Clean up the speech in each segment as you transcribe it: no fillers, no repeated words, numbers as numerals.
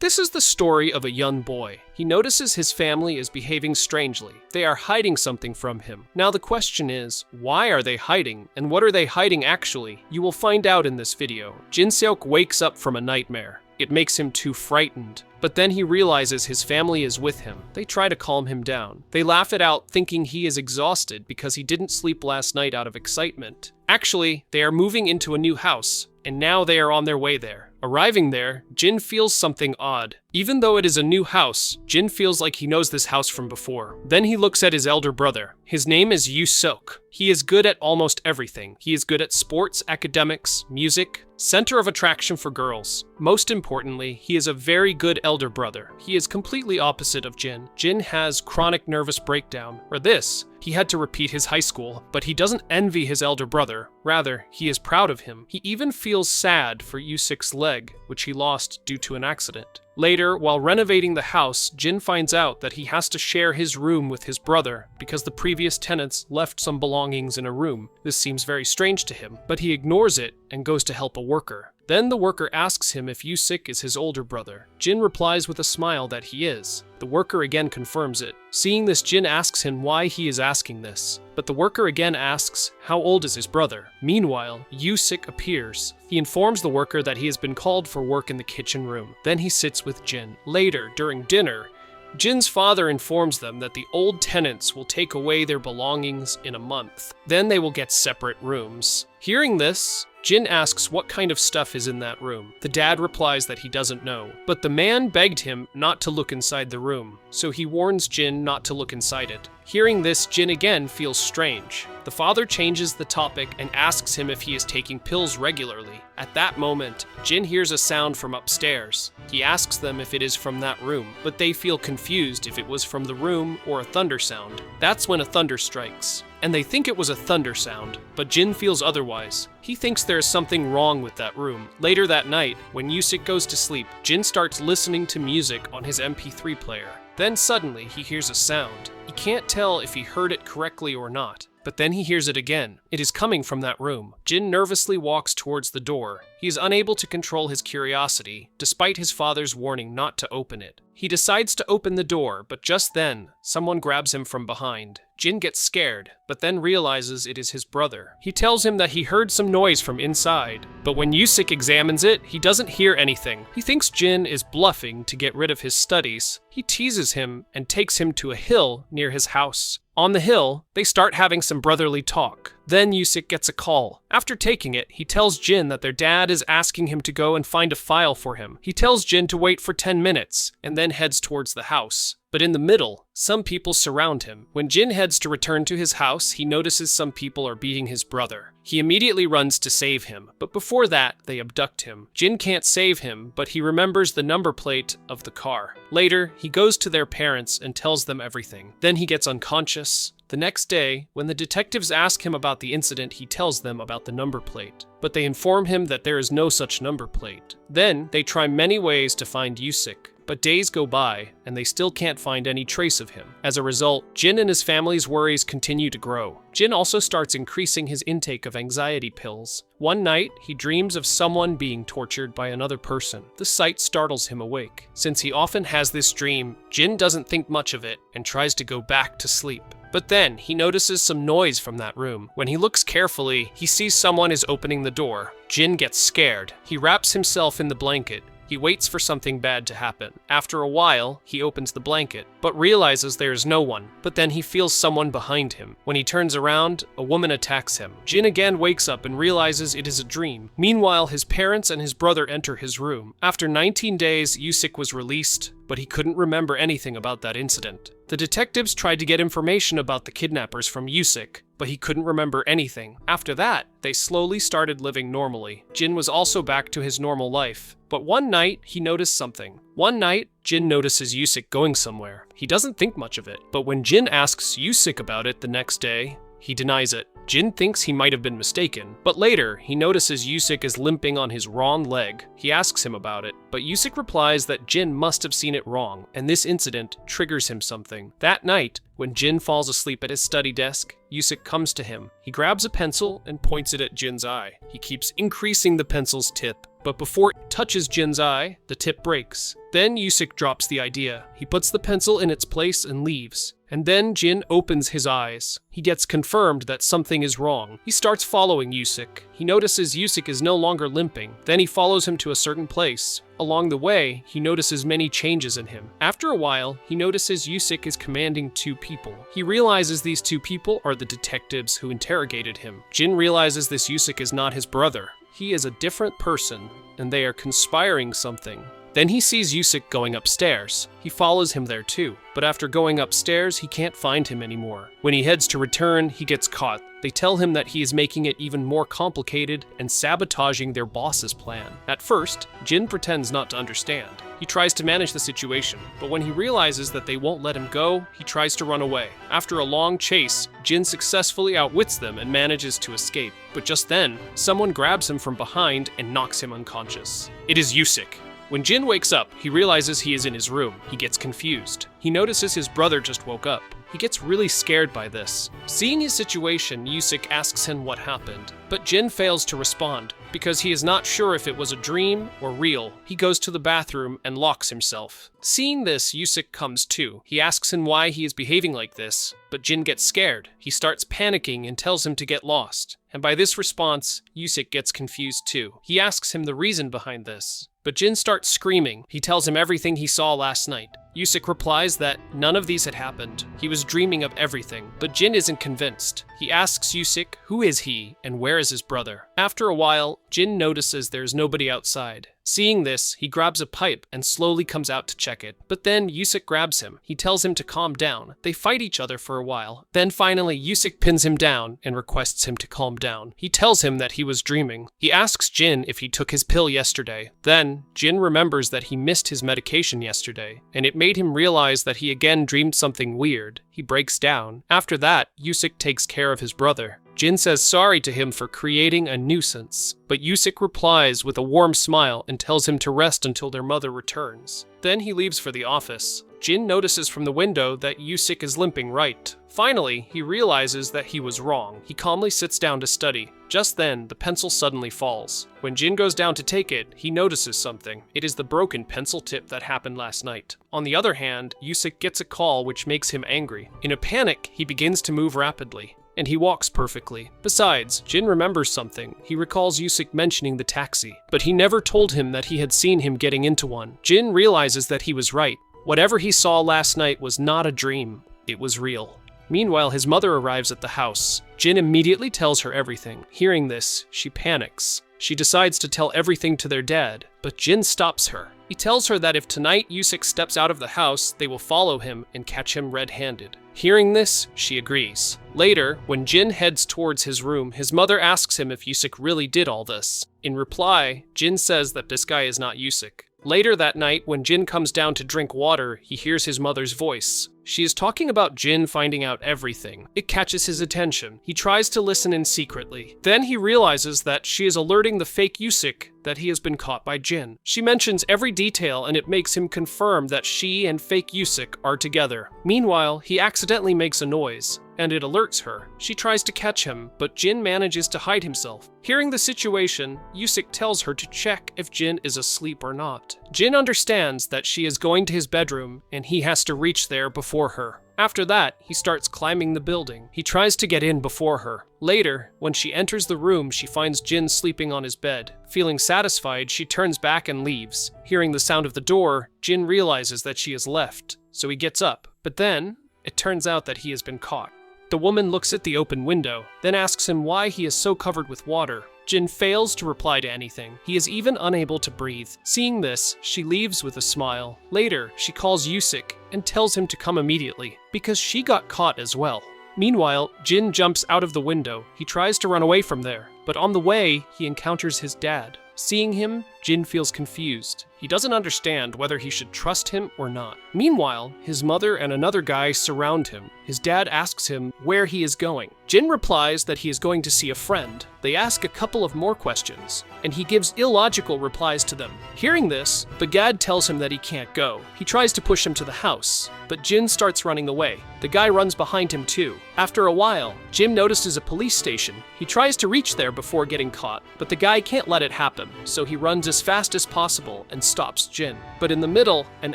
This is the story of a young boy. He notices his family is behaving strangely. They are hiding something from him. Now the question is, why are they hiding, and what are they hiding actually? You will find out in this video. Jin Seok wakes up from a nightmare. It makes him too frightened. But then he realizes his family is with him. They try to calm him down. They laugh it out, thinking he is exhausted because he didn't sleep last night out of excitement. Actually, they are moving into a new house, and now they are on their way there. Arriving there, Jin feels something odd. Even though it is a new house, Jin feels like he knows this house from before. Then he looks at his elder brother. His name is Yu Seok. He is good at almost everything. He is good at sports, academics, music, center of attraction for girls. Most importantly, he is a very good elder brother. He is completely opposite of Jin. Jin has chronic nervous breakdown, or this. He had to repeat his high school, but he doesn't envy his elder brother. Rather, he is proud of him. He even feels sad for Yusik's leg, which he lost due to an accident. Later, while renovating the house, Jin finds out that he has to share his room with his brother because the previous tenants left some belongings in a room. This seems very strange to him, but he ignores it and goes to help a worker. Then the worker asks him if Yusik is his older brother. Jin replies with a smile that he is. The worker again confirms it. Seeing this, Jin asks him why he is asking this. But the worker again asks, how old is his brother? Meanwhile, Yusik appears. He informs the worker that he has been called for work in the kitchen room. Then he sits with Jin. Later, during dinner, Jin's father informs them that the old tenants will take away their belongings in a month. Then they will get separate rooms. Hearing this, Jin asks what kind of stuff is in that room. The dad replies that he doesn't know, but the man begged him not to look inside the room, so he warns Jin not to look inside it. Hearing this, Jin again feels strange. The father changes the topic and asks him if he is taking pills regularly. At that moment, Jin hears a sound from upstairs. He asks them if it is from that room, but they feel confused if it was from the room or a thunder sound. That's when a thunder strikes, and they think it was a thunder sound, but Jin feels otherwise. He thinks there is something wrong with that room. Later that night, when Yusik goes to sleep, Jin starts listening to music on his MP3 player. Then suddenly he hears a sound. He can't tell if he heard it correctly or not, but then he hears it again. It is coming from that room. Jin nervously walks towards the door. He is unable to control his curiosity, despite his father's warning not to open it. He decides to open the door, but just then, someone grabs him from behind. Jin gets scared, but then realizes it is his brother. He tells him that he heard some noise from inside, but when Yusik examines it, he doesn't hear anything. He thinks Jin is bluffing to get rid of his studies. He teases him and takes him to a hill near his house. On the hill, they start having some brotherly talk. Then Yusik gets a call. After taking it, he tells Jin that their dad is asking him to go and find a file for him. He tells Jin to wait for 10 minutes, and then heads towards the house. But in the middle, some people surround him. When Jin heads to return to his house, he notices some people are beating his brother. He immediately runs to save him, but before that, they abduct him. Jin can't save him, but he remembers the number plate of the car. Later, he goes to their parents and tells them everything. Then he gets unconscious. The next day, when the detectives ask him about the incident, he tells them about the number plate, but they inform him that there is no such number plate. Then, they try many ways to find Yusik, but days go by, and they still can't find any trace of him. As a result, Jin and his family's worries continue to grow. Jin also starts increasing his intake of anxiety pills. One night, he dreams of someone being tortured by another person. The sight startles him awake. Since he often has this dream, Jin doesn't think much of it and tries to go back to sleep. But then, he notices some noise from that room. When he looks carefully, he sees someone is opening the door. Jin gets scared. He wraps himself in the blanket. He waits for something bad to happen. After a while, he opens the blanket, but realizes there is no one. But then he feels someone behind him. When he turns around, a woman attacks him. Jin again wakes up and realizes it is a dream. Meanwhile, his parents and his brother enter his room. After 19 days, Yusik was released, but he couldn't remember anything about that incident. The detectives tried to get information about the kidnappers from Yusik, but he couldn't remember anything. After that, they slowly started living normally. Jin was also back to his normal life. But one night, he noticed something. One night, Jin notices Yusik going somewhere. He doesn't think much of it, but when Jin asks Yusik about it the next day, he denies it. Jin thinks he might have been mistaken, but later, he notices Yusik is limping on his wrong leg. He asks him about it, but Yusik replies that Jin must have seen it wrong, and this incident triggers him something. That night, when Jin falls asleep at his study desk, Yusik comes to him. He grabs a pencil and points it at Jin's eye. He keeps increasing the pencil's tip. but before it touches Jin's eye, the tip breaks. Then Yusik drops the idea. He puts the pencil in its place and leaves. And then Jin opens his eyes. He gets confirmed that something is wrong. He starts following Yusik. He notices Yusik is no longer limping. Then he follows him to a certain place. Along the way, he notices many changes in him. After a while, he notices Yusik is commanding 2 people. He realizes these 2 people are the detectives who interrogated him. Jin realizes this Yusik is not his brother. He is a different person, and they are conspiring something. Then he sees Yusik going upstairs. He follows him there too, but after going upstairs, he can't find him anymore. When he heads to return, he gets caught. They tell him that he is making it even more complicated and sabotaging their boss's plan. At first, Jin pretends not to understand. He tries to manage the situation, but when he realizes that they won't let him go, he tries to run away. After a long chase, Jin successfully outwits them and manages to escape. But just then, someone grabs him from behind and knocks him unconscious. It is Yusik. When Jin wakes up, he realizes he is in his room. He gets confused. He notices his brother just woke up. He gets really scared by this. Seeing his situation, Yusik asks him what happened, but Jin fails to respond because he is not sure if it was a dream or real. He goes to the bathroom and locks himself. Seeing this, Yusik comes to. He asks him why he is behaving like this, but Jin gets scared. He starts panicking and tells him to get lost. And by this response, Yusik gets confused too. He asks him the reason behind this. But Jin starts screaming. He tells him everything he saw last night. Yusik replies that none of these had happened. He was dreaming of everything, but Jin isn't convinced. He asks Yusik who is he and where is his brother. After a while, Jin notices there's nobody outside. Seeing this, he grabs a pipe and slowly comes out to check it. But then Yusik grabs him. He tells him to calm down. They fight each other for a while. Then finally, Yusik pins him down and requests him to calm down. He tells him that he was dreaming. He asks Jin if he took his pill yesterday. Then, Jin remembers that he missed his medication yesterday, and it made him realize that he again dreamed something weird. He breaks down. After that, Yusik takes care of his brother. Jin says sorry to him for creating a nuisance, but Yusik replies with a warm smile and tells him to rest until their mother returns. Then he leaves for the office. Jin notices from the window that Yusik is limping right. Finally, he realizes that he was wrong. He calmly sits down to study. Just then, the pencil suddenly falls. When Jin goes down to take it, he notices something. It is the broken pencil tip that happened last night. On the other hand, Yusik gets a call which makes him angry. In a panic, he begins to move rapidly. And he walks perfectly. Besides, Jin remembers something. He recalls Yusik mentioning the taxi, but he never told him that he had seen him getting into one. Jin realizes that he was right. Whatever he saw last night was not a dream. It was real. Meanwhile, his mother arrives at the house. Jin immediately tells her everything. Hearing this, she panics. She decides to tell everything to their dad, but Jin stops her. He tells her that if tonight Yusik steps out of the house, they will follow him and catch him red-handed. Hearing this, she agrees. Later, when Jin heads towards his room, his mother asks him if Yusik really did all this. In reply, Jin says that this guy is not Yusik. Later that night, when Jin comes down to drink water, he hears his mother's voice. She is talking about Jin finding out everything. It catches his attention. He tries to listen in secretly. Then he realizes that she is alerting the fake Yusik that he has been caught by Jin. She mentions every detail and it makes him confirm that she and fake Yusik are together. Meanwhile, he accidentally makes a noise, and it alerts her. She tries to catch him, but Jin manages to hide himself. Hearing the situation, Yusik tells her to check if Jin is asleep or not. Jin understands that she is going to his bedroom and he has to reach there before her. After that, he starts climbing the building. He tries to get in before her. Later, when she enters the room, she finds Jin sleeping on his bed. Feeling satisfied, she turns back and leaves. Hearing the sound of the door, Jin realizes that she has left, so he gets up. But then, it turns out that he has been caught. The woman looks at the open window, then asks him why he is so covered with water. Jin fails to reply to anything. He is even unable to breathe. Seeing this, she leaves with a smile. Later, she calls Yusik and tells him to come immediately, because she got caught as well. Meanwhile, Jin jumps out of the window. He tries to run away from there, but on the way, he encounters his dad. Seeing him, Jin feels confused. He doesn't understand whether he should trust him or not. Meanwhile, his mother and another guy surround him. His dad asks him where he is going. Jin replies that he is going to see a friend. They ask a couple of more questions, and he gives illogical replies to them. Hearing this, Bagad tells him that he can't go. He tries to push him to the house, but Jin starts running away. The guy runs behind him too. After a while, Jin notices a police station. He tries to reach there before getting caught, but the guy can't let it happen, so he runs as fast as possible and stops Jin. But in the middle, an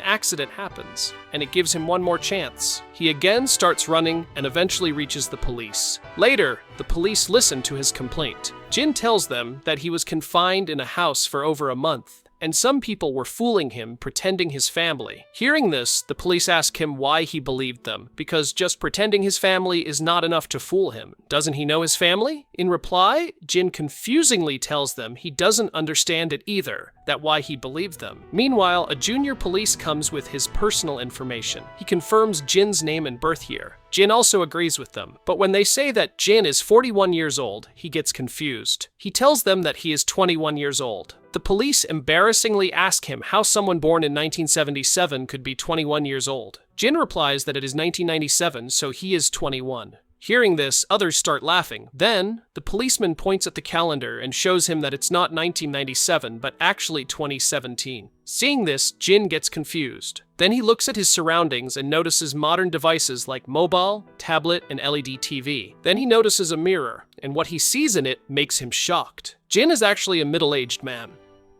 accident happens, and it gives him one more chance. He again starts running and eventually reaches the police. Later, the police listen to his complaint. Jin tells them that he was confined in a house for over a month, and some people were fooling him, pretending his family. Hearing this, the police ask him why he believed them, because just pretending his family is not enough to fool him. Doesn't he know his family? In reply, Jin confusingly tells them he doesn't understand it either, that why he believed them. Meanwhile, a junior police comes with his personal information. He confirms Jin's name and birth year. Jin also agrees with them, but when they say that Jin is 41 years old, he gets confused. He tells them that he is 21 years old. The police embarrassingly ask him how someone born in 1977 could be 21 years old. Jin replies that it is 1997, so he is 21. Hearing this, others start laughing. Then, the policeman points at the calendar and shows him that it's not 1997, but actually 2017. Seeing this, Jin gets confused. Then he looks at his surroundings and notices modern devices like mobile, tablet, and LED TV. Then he notices a mirror, and what he sees in it makes him shocked. Jin is actually a middle-aged man.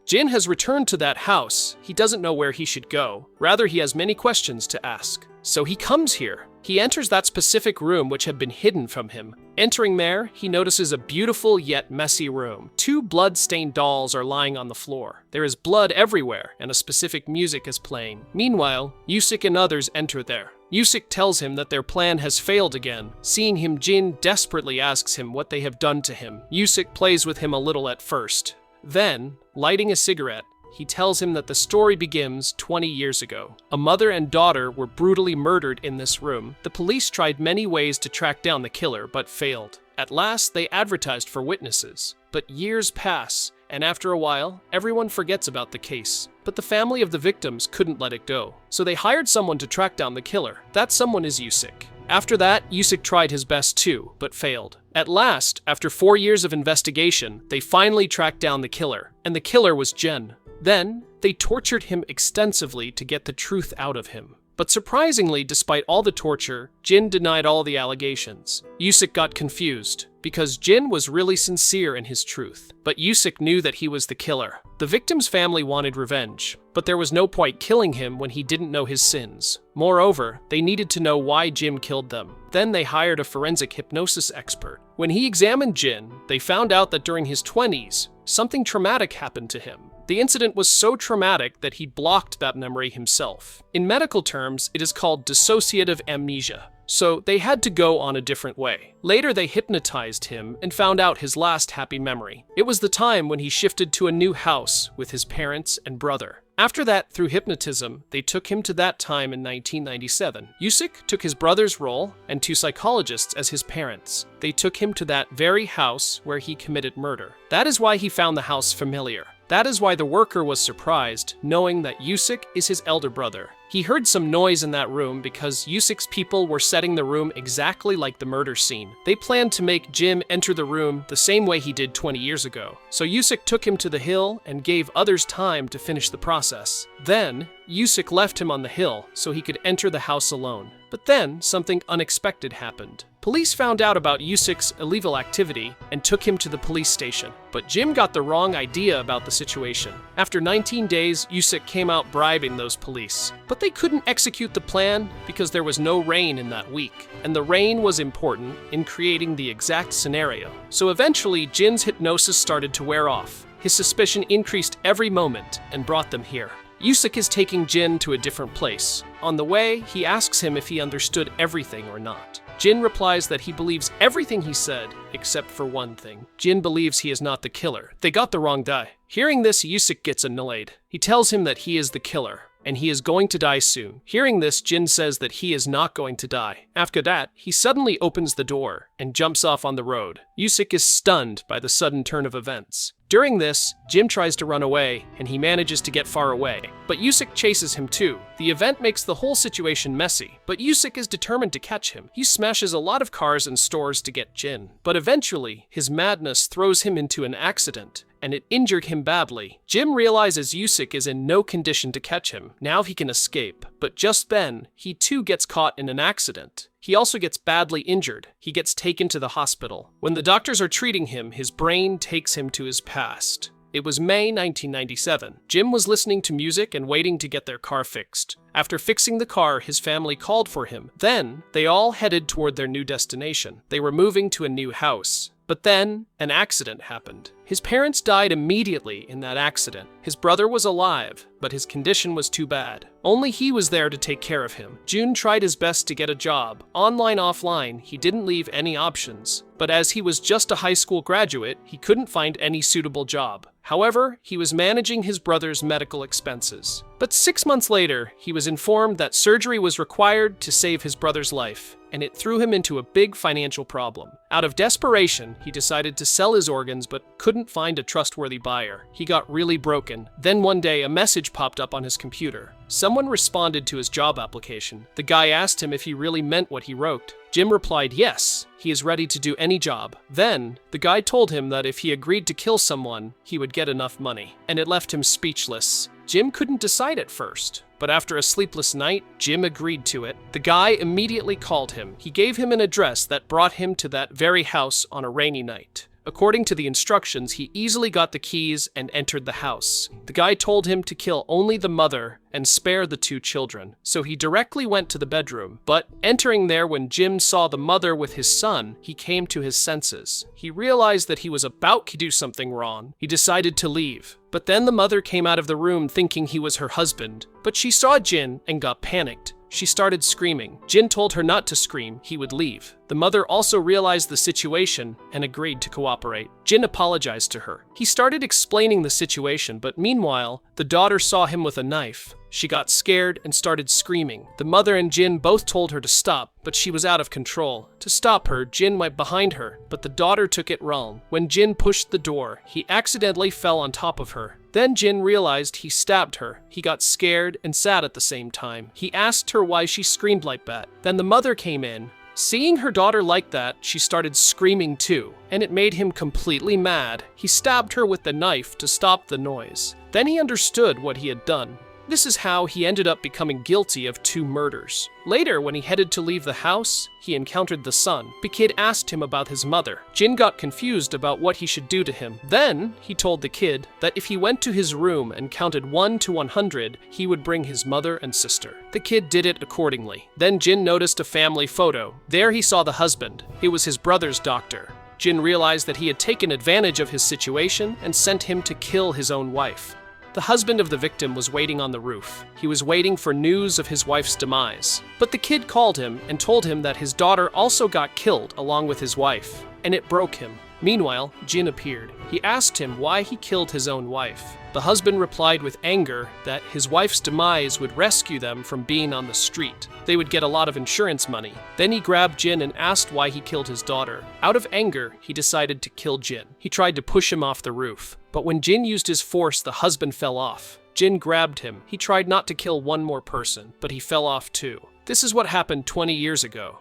Jin has returned to that house. He doesn't know where he should go. Rather, he has many questions to ask. So he comes here. He enters that specific room which had been hidden from him. Entering there, he notices a beautiful yet messy room. 2 blood-stained dolls are lying on the floor. There is blood everywhere, and a specific music is playing. Meanwhile, Yusik and others enter there. Yusik tells him that their plan has failed again. Seeing him, Jin desperately asks him what they have done to him. Yusik plays with him a little at first. Then, lighting a cigarette, he tells him that the story begins 20 years ago. A mother and daughter were brutally murdered in this room. The police tried many ways to track down the killer, but failed. At last, they advertised for witnesses. But years pass, and after a while, everyone forgets about the case. But the family of the victims couldn't let it go, so they hired someone to track down the killer. That someone is Yusik. After that, Yusik tried his best too, but failed. At last, after 4 years of investigation, they finally tracked down the killer, and the killer was Jin. Then, they tortured him extensively to get the truth out of him. But surprisingly, despite all the torture, Jin denied all the allegations. Yusik got confused, because Jin was really sincere in his truth. But Yusik knew that he was the killer. The victim's family wanted revenge, but there was no point killing him when he didn't know his sins. Moreover, they needed to know why Jin killed them. Then they hired a forensic hypnosis expert. When he examined Jin, they found out that during his 20s, something traumatic happened to him. The incident was so traumatic that he blocked that memory himself. In medical terms, it is called dissociative amnesia. So they had to go on a different way. Later, they hypnotized him and found out his last happy memory. It was the time when he shifted to a new house with his parents and brother. After that, through hypnotism, they took him to that time in 1997. Yusik took his brother's role and 2 psychologists as his parents. They took him to that very house where he committed murder. That is why he found the house familiar. That is why the worker was surprised, knowing that Yusik is his elder brother. He heard some noise in that room because Yusik's people were setting the room exactly like the murder scene. They planned to make Jim enter the room the same way he did 20 years ago. So Yusik took him to the hill and gave others time to finish the process. Then, Yusik left him on the hill so he could enter the house alone. But then, something unexpected happened. Police found out about Yusik's illegal activity and took him to the police station. But Jim got the wrong idea about the situation. After 19 days, Yusik came out bribing those police. But they couldn't execute the plan because there was no rain in that week. And the rain was important in creating the exact scenario. So eventually, Jin's hypnosis started to wear off. His suspicion increased every moment and brought them here. Yusik is taking Jin to a different place. On the way, he asks him if he understood everything or not. Jin replies that he believes everything he said, except for one thing. Jin believes he is not the killer. They got the wrong guy. Hearing this, Yusik gets annoyed. He tells him that he is the killer, and he is going to die soon. Hearing this, Jin says that he is not going to die. After that, he suddenly opens the door and jumps off on the road. Yusik is stunned by the sudden turn of events. During this, Jim tries to run away, and he manages to get far away. But Yusik chases him too. The event makes the whole situation messy, but Yusik is determined to catch him. He smashes a lot of cars and stores to get Jin. But eventually, his madness throws him into an accident, and it injured him badly. Jim realizes Yusik is in no condition to catch him. Now he can escape. But just then, he too gets caught in an accident. He also gets badly injured. He gets taken to the hospital. When the doctors are treating him, his brain takes him to his past. It was May 1997. Jim was listening to music and waiting to get their car fixed. After fixing the car, his family called for him. Then, they all headed toward their new destination. They were moving to a new house. But then, an accident happened. His parents died immediately in that accident. His brother was alive, but his condition was too bad. Only he was there to take care of him. Jun tried his best to get a job. Online, offline, he didn't leave any options. But as he was just a high school graduate, he couldn't find any suitable job. However, he was managing his brother's medical expenses. But 6 months later, he was informed that surgery was required to save his brother's life, and it threw him into a big financial problem. Out of desperation, he decided to sell his organs but couldn't find a trustworthy buyer. He got really broken. Then one day, a message popped up on his computer. Someone responded to his job application. The guy asked him if he really meant what he wrote. Jim replied yes, he is ready to do any job. Then, the guy told him that if he agreed to kill someone, he would get enough money. And it left him speechless. Jim couldn't decide at first. But after a sleepless night, Jim agreed to it. The guy immediately called him. He gave him an address that brought him to that very house on a rainy night. According to the instructions, he easily got the keys and entered the house. The guy told him to kill only the mother and spare the 2 children, so he directly went to the bedroom. But entering there when Jim saw the mother with his son, he came to his senses. He realized that he was about to do something wrong. He decided to leave. But then the mother came out of the room thinking he was her husband, but she saw Jin and got panicked. She started screaming. Jin told her not to scream, he would leave. The mother also realized the situation and agreed to cooperate. Jin apologized to her. He started explaining the situation, but meanwhile, the daughter saw him with a knife. She got scared and started screaming. The mother and Jin both told her to stop, but she was out of control. To stop her, Jin went behind her, but the daughter took it wrong. When Jin pushed the door, he accidentally fell on top of her. Then Jin realized he stabbed her. He got scared and sad at the same time. He asked her why she screamed like that. Then the mother came in. Seeing her daughter like that, she started screaming too, and it made him completely mad. He stabbed her with the knife to stop the noise. Then he understood what he had done. This is how he ended up becoming guilty of 2 murders. Later, when he headed to leave the house, he encountered the son. The kid asked him about his mother. Jin got confused about what he should do to him. Then, he told the kid that if he went to his room and counted 1 to 100, he would bring his mother and sister. The kid did it accordingly. Then Jin noticed a family photo. There he saw the husband. It was his brother's doctor. Jin realized that he had taken advantage of his situation and sent him to kill his own wife. The husband of the victim was waiting on the roof. He was waiting for news of his wife's demise. But the kid called him and told him that his daughter also got killed along with his wife, and it broke him. Meanwhile, Jin appeared. He asked him why he killed his own wife. The husband replied with anger that his wife's demise would rescue them from being on the street. They would get a lot of insurance money. Then he grabbed Jin and asked why he killed his daughter. Out of anger, he decided to kill Jin. He tried to push him off the roof. But when Jin used his force, the husband fell off. Jin grabbed him. He tried not to kill one more person, but he fell off too. This is what happened 20 years ago.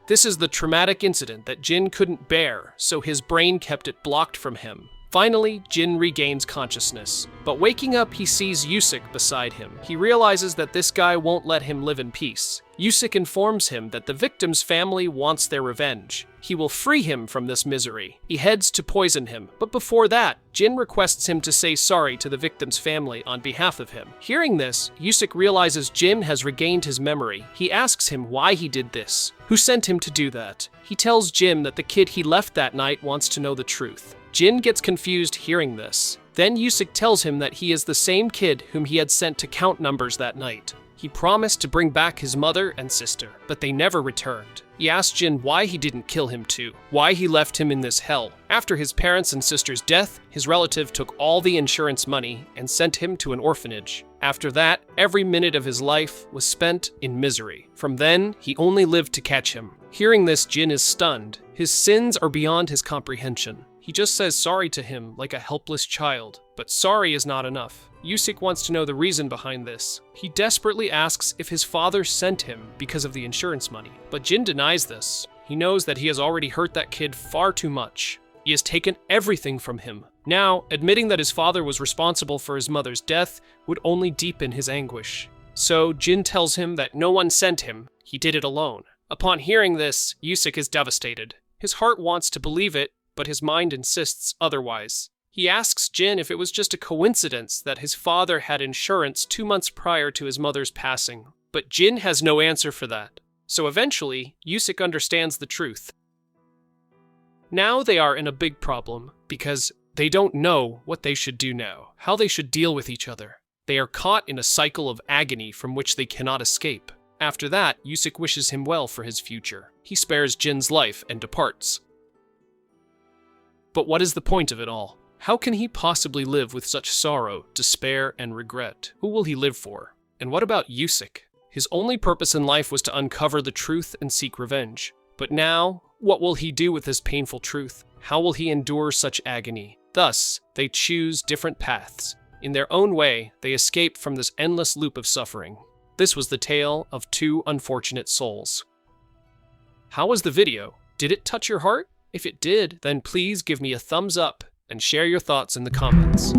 This is the traumatic incident that Jin couldn't bear, so his brain kept it blocked from him. Finally, Jin regains consciousness, but waking up he sees Yusik beside him. He realizes that this guy won't let him live in peace. Yusik informs him that the victim's family wants their revenge. He will free him from this misery. He heads to poison him, but before that, Jin requests him to say sorry to the victim's family on behalf of him. Hearing this, Yusik realizes Jin has regained his memory. He asks him why he did this, who sent him to do that. He tells Jin that the kid he left that night wants to know the truth. Jin gets confused hearing this. Then Yusik tells him that he is the same kid whom he had sent to count numbers that night. He promised to bring back his mother and sister, but they never returned. He asked Jin why he didn't kill him too, why he left him in this hell. After his parents' and sister's death, his relative took all the insurance money and sent him to an orphanage. After that, every minute of his life was spent in misery. From then, he only lived to catch him. Hearing this, Jin is stunned. His sins are beyond his comprehension. He just says sorry to him like a helpless child. But sorry is not enough. Yusik wants to know the reason behind this. He desperately asks if his father sent him because of the insurance money. But Jin denies this. He knows that he has already hurt that kid far too much. He has taken everything from him. Now, admitting that his father was responsible for his mother's death would only deepen his anguish. So Jin tells him that no one sent him. He did it alone. Upon hearing this, Yusik is devastated. His heart wants to believe it, but his mind insists otherwise. He asks Jin if it was just a coincidence that his father had insurance 2 months prior to his mother's passing. But Jin has no answer for that. So eventually, Yusik understands the truth. Now they are in a big problem, because they don't know what they should do now, how they should deal with each other. They are caught in a cycle of agony from which they cannot escape. After that, Yusik wishes him well for his future. He spares Jin's life and departs. But what is the point of it all? How can he possibly live with such sorrow, despair, and regret? Who will he live for? And what about Yusik? His only purpose in life was to uncover the truth and seek revenge. But now, what will he do with this painful truth? How will he endure such agony? Thus, they choose different paths. In their own way, they escape from this endless loop of suffering. This was the tale of two unfortunate souls. How was the video? Did it touch your heart? If it did, then please give me a thumbs up and share your thoughts in the comments.